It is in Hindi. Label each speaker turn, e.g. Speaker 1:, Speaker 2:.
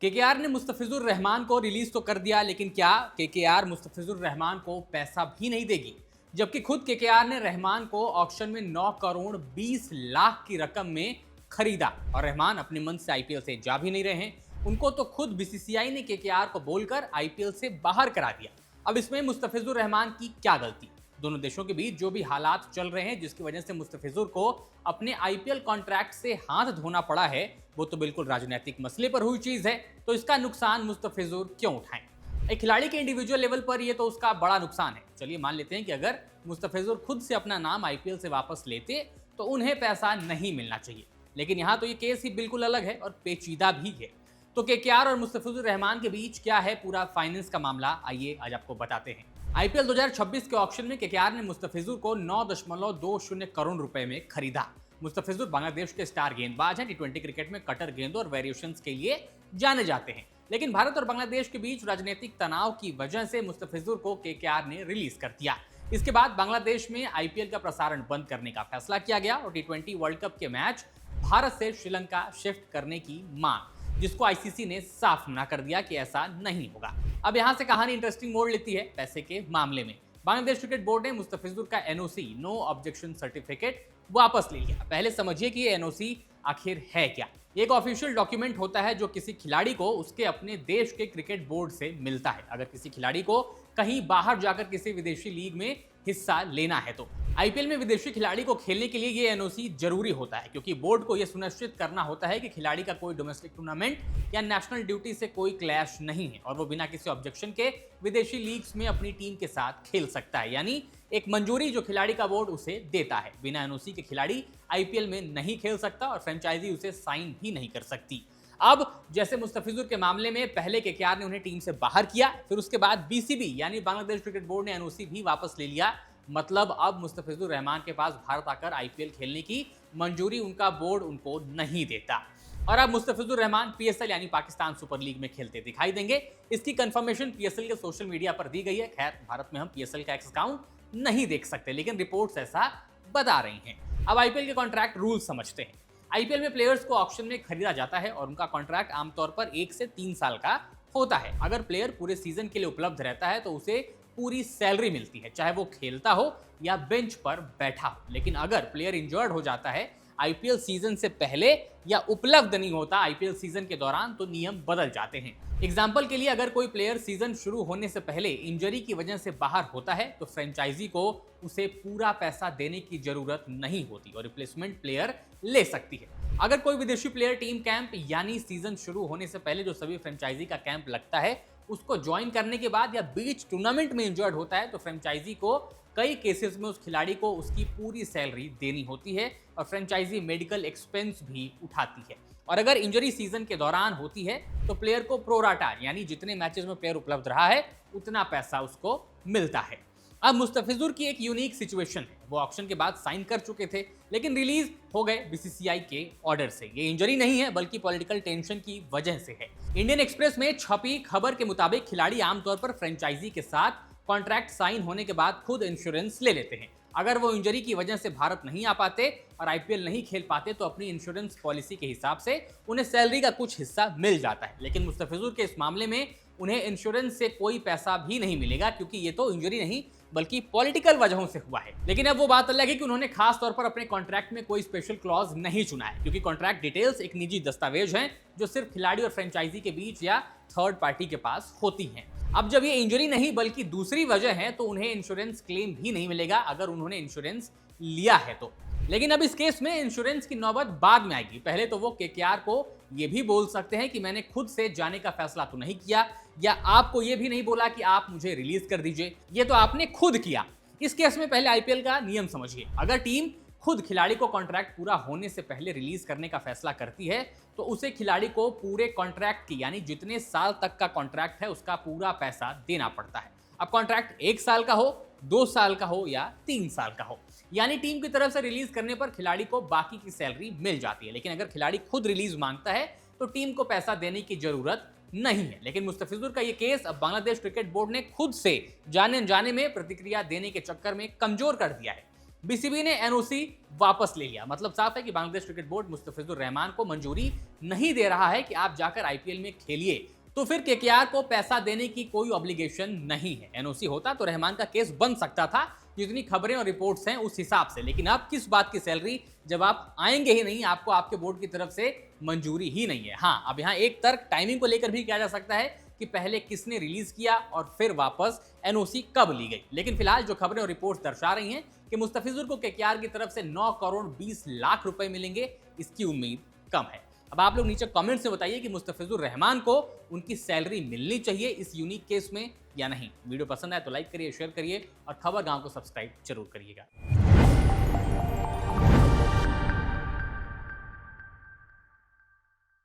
Speaker 1: केकेआर ने मुस्तफिजुर रहमान को रिलीज तो कर दिया, लेकिन क्या केकेआर मुस्तफिजुर रहमान को पैसा भी नहीं देगी? जबकि खुद केकेआर ने रहमान को ऑक्शन में 9 करोड़ 20 लाख की रकम में खरीदा और रहमान अपने मन से आईपीएल से जा भी नहीं रहे हैं। उनको तो खुद बीसीसीआई ने केकेआर को बोलकर आईपीएल से बाहर करा दिया। अब इसमें मुस्तफिजुर रहमान की क्या गलती? दोनों देशों के बीच जो भी हालात चल रहे हैं जिसकी वजह से मुस्तफिजुर को अपने आईपीएल कॉन्ट्रैक्ट से हाथ धोना पड़ा है, वो तो बिल्कुल राजनीतिक मसले पर हुई चीज है। तो इसका नुकसान मुस्तफिजुर क्यों उठाएं? एक खिलाड़ी के इंडिविजुअल लेवल पर ये तो उसका बड़ा नुकसान है। चलिए मान लेते हैं कि अगर मुस्तफिजुर खुद से अपना नाम आईपीएल से वापस लेते तो उन्हें पैसा नहीं मिलना चाहिए, लेकिन यहाँ तो ये केस ही बिल्कुल अलग है और पेचीदा भी है। तो केकेआर और मुस्तफिजुर रहमान के बीच क्या है पूरा फाइनेंस का मामला, आइए आज आपको बताते हैं। आईपीएल 2026 के ऑक्शन में केकेआर ने मुस्तफिजुर को 9.20 करोड़ रुपए में खरीदा। मुस्तफिजुर बांग्लादेश के स्टार गेंदबाज हैं। टी20 क्रिकेट में कटर गेंदों और वेरिएशंस के लिए जाने जाते हैं, लेकिन भारत और बांग्लादेश के बीच राजनीतिक तनाव की वजह से मुस्तफिजुर को केकेआर ने रिलीज कर दिया। इसके बाद बांग्लादेश में आईपीएल का प्रसारण बंद करने का फैसला किया गया और टी20 वर्ल्ड कप के मैच भारत से श्रीलंका शिफ्ट करने की मांग, जिसको आईसीसी ने साफ मना कर दिया कि ऐसा नहीं होगा। अब यहां से कहानी इंटरेस्टिंग मोड़ लेती है पैसे के मामले में। बांग्लादेश क्रिकेट बोर्ड ने मुस्तफिजुर का एनओसी नो ऑब्जेक्शन सर्टिफिकेट वापस ले लिया। पहले समझिए कि ये एनओसी आखिर है क्या। एक ऑफिशियल डॉक्यूमेंट होता है जो किसी खिलाड़ी को उसके अपने देश के क्रिकेट बोर्ड से मिलता है अगर किसी खिलाड़ी को कहीं बाहर जाकर किसी विदेशी लीग में हिस्सा लेना है। तो आईपीएल में विदेशी खिलाड़ी को खेलने के लिए ये एनओसी जरूरी होता है, क्योंकि बोर्ड को यह सुनिश्चित करना होता है कि खिलाड़ी का कोई डोमेस्टिक टूर्नामेंट या नेशनल ड्यूटी से कोई क्लैश नहीं है और वो बिना किसी ऑब्जेक्शन के विदेशी लीग्स में अपनी टीम के साथ खेल सकता है। यानी एक मंजूरी जो खिलाड़ी का बोर्ड उसे देता है। बिना एनओसी के खिलाड़ी आईपीएल में नहीं खेल सकता और फ्रेंचाइजी उसे साइन भी नहीं कर सकती। अब जैसे मुस्तफिजुर के मामले में पहले केकेआर ने उन्हें टीम से बाहर किया, फिर उसके बाद बीसीबी यानी बांग्लादेश क्रिकेट बोर्ड ने एनओसी भी वापस ले लिया। मतलब अब मुस्तफिजुर रहमान के पास भारत आकर आईपीएल खेलने की मंजूरी उनका बोर्ड उनको नहीं देता और अब मुस्तफिजुर रहमान पीएसएल यानी पाकिस्तान सुपर लीग में खेलते दिखाई देंगे। इसकी कंफर्मेशन पीएसएल के सोशल मीडिया पर दी गई है। खैर, भारत में हम पीएसएल का एक्स अकाउंट नहीं देख सकते, लेकिन रिपोर्ट्स ऐसा बता रही हैं। अब आईपीएल के कॉन्ट्रैक्ट रूल्स समझते हैं। आईपीएल में प्लेयर्स को ऑक्शन में खरीदा जाता है और उनका कॉन्ट्रैक्ट आमतौर पर 1 से 3 साल का होता है। अगर प्लेयर पूरे सीजन के लिए उपलब्ध रहता है तो उसे पूरी सैलरी मिलती है, चाहे वो खेलता हो या बेंच पर बैठा हो। लेकिन अगर प्लेयर इंजर्ड हो जाता है आईपीएल सीजन से पहले या उपलब्ध नहीं होता आईपीएल सीजन के दौरान, तो नियम बदल जाते हैं। एग्जाम्पल के लिए अगर कोई प्लेयर सीजन शुरू होने से पहले इंजरी की वजह से बाहर होता है तो फ्रेंचाइजी को उसे पूरा पैसा देने की जरूरत नहीं होती और रिप्लेसमेंट प्लेयर ले सकती है। अगर कोई विदेशी प्लेयर टीम कैंप यानी सीजन शुरू होने से पहले जो सभी फ्रेंचाइजी का कैंप लगता है उसको ज्वाइन करने के बाद या बीच टूर्नामेंट में इंजर्ड होता है तो फ्रेंचाइजी को कई केसेस में उस खिलाड़ी को उसकी पूरी सैलरी देनी होती है और फ्रेंचाइजी मेडिकल एक्सपेंस भी उठाती है। और अगर इंजरी सीजन के दौरान होती है तो प्लेयर को प्रोराटा यानी जितने मैचेस में प्लेयर उपलब्ध रहा है उतना पैसा उसको मिलता है। अब मुस्तफिजुर की एक यूनिक सिचुएशन है। वो ऑक्शन के बाद साइन कर चुके थे लेकिन रिलीज हो गए बीसीसीआई के ऑर्डर से। ये इंजरी नहीं है बल्कि पॉलिटिकल टेंशन की वजह से है। इंडियन एक्सप्रेस में छपी खबर के मुताबिक खिलाड़ी आमतौर पर फ्रेंचाइजी के साथ कॉन्ट्रैक्ट साइन होने के बाद खुद इंश्योरेंस ले लेते हैं। अगर वो इंजरी की वजह से भारत नहीं आ पाते और आईपीएल नहीं खेल पाते तो अपनी इंश्योरेंस पॉलिसी के हिसाब से उन्हें सैलरी का कुछ हिस्सा मिल जाता है। लेकिन मुस्तफिजुर के इस मामले में उन्हें इंश्योरेंस से कोई पैसा भी नहीं मिलेगा, क्योंकि ये तो इंजरी नहीं बल्कि पॉलिटिकल वजहों से हुआ है। लेकिन अब वो बात अलग है कि उन्होंने खास तौर पर अपने कॉन्ट्रैक्ट में कोई स्पेशल क्लॉज नहीं चुना है, क्योंकि कॉन्ट्रैक्ट डिटेल्स एक निजी दस्तावेज हैं जो सिर्फ खिलाड़ी और फ्रेंचाइजी के बीच या थर्ड पार्टी के पास होती हैं। अब जब ये इंजरी नहीं बल्कि दूसरी वजह है तो उन्हें इंश्योरेंस क्लेम भी नहीं मिलेगा अगर उन्होंने इंश्योरेंस लिया है तो। लेकिन अब इस केस में इंश्योरेंस की नौबत बाद में आएगी। पहले तो वो केकेआर को ये भी बोल सकते हैं कि मैंने खुद से जाने का फैसला तो नहीं किया, या आपको ये भी नहीं बोला कि आप मुझे रिलीज कर दीजिए, ये तो आपने खुद किया। इस केस में पहले आईपीएल का नियम समझिए। अगर टीम खुद खिलाड़ी को कॉन्ट्रैक्ट पूरा होने से पहले रिलीज करने का फैसला करती है तो उसे खिलाड़ी को पूरे कॉन्ट्रैक्ट की यानी जितने साल तक का कॉन्ट्रैक्ट है उसका पूरा पैसा देना पड़ता है। अब कॉन्ट्रैक्ट 1 साल का हो, 2 साल का हो या 3 साल का हो, यानी टीम की तरफ से रिलीज करने पर खिलाड़ी को बाकी की सैलरी मिल जाती है। लेकिन अगर खिलाड़ी खुद रिलीज मांगता है तो टीम को पैसा देने की जरूरत नहीं है। लेकिन मुस्तफिजुर का ये केस अब बांग्लादेश क्रिकेट बोर्ड ने खुद से जाने अनजाने में प्रतिक्रिया देने के चक्कर में कमजोर कर दिया है। बीसीबी ने एनओसी वापस ले लिया। मतलब साफ है कि बांग्लादेश क्रिकेट बोर्ड मुस्तफिजुर रहमान को मंजूरी नहीं दे रहा है कि आप जाकर आईपीएल में खेलिए। तो फिर केकेआर को पैसा देने की कोई ऑब्लिगेशन नहीं है। एनओसी होता तो रहमान का केस बन सकता था, जितनी खबरें और रिपोर्ट्स हैं उस हिसाब से। लेकिन अब किस बात की सैलरी, जब आप आएंगे ही नहीं, आपको आपके बोर्ड की तरफ से मंजूरी ही नहीं है। हाँ, अब यहाँ एक तर्क टाइमिंग को लेकर भी किया जा सकता है कि पहले किसने रिलीज किया और फिर वापस एनओसी कब ली गई। लेकिन फिलहाल जो खबरें और रिपोर्ट्स दर्शा रही हैं कि मुस्तफिजुर को केकेआर की तरफ से 9 करोड़ 20 लाख रुपए मिलेंगे, इसकी उम्मीद कम है। अब आप लोग नीचे कमेंट्स में बताइए कि मुस्तफिजुर रहमान को उनकी सैलरी मिलनी चाहिए इस यूनिक केस में या नहीं। वीडियो पसंद आए तो लाइक करिए, शेयर करिए और खबर गांव को सब्सक्राइब जरूर करिएगा।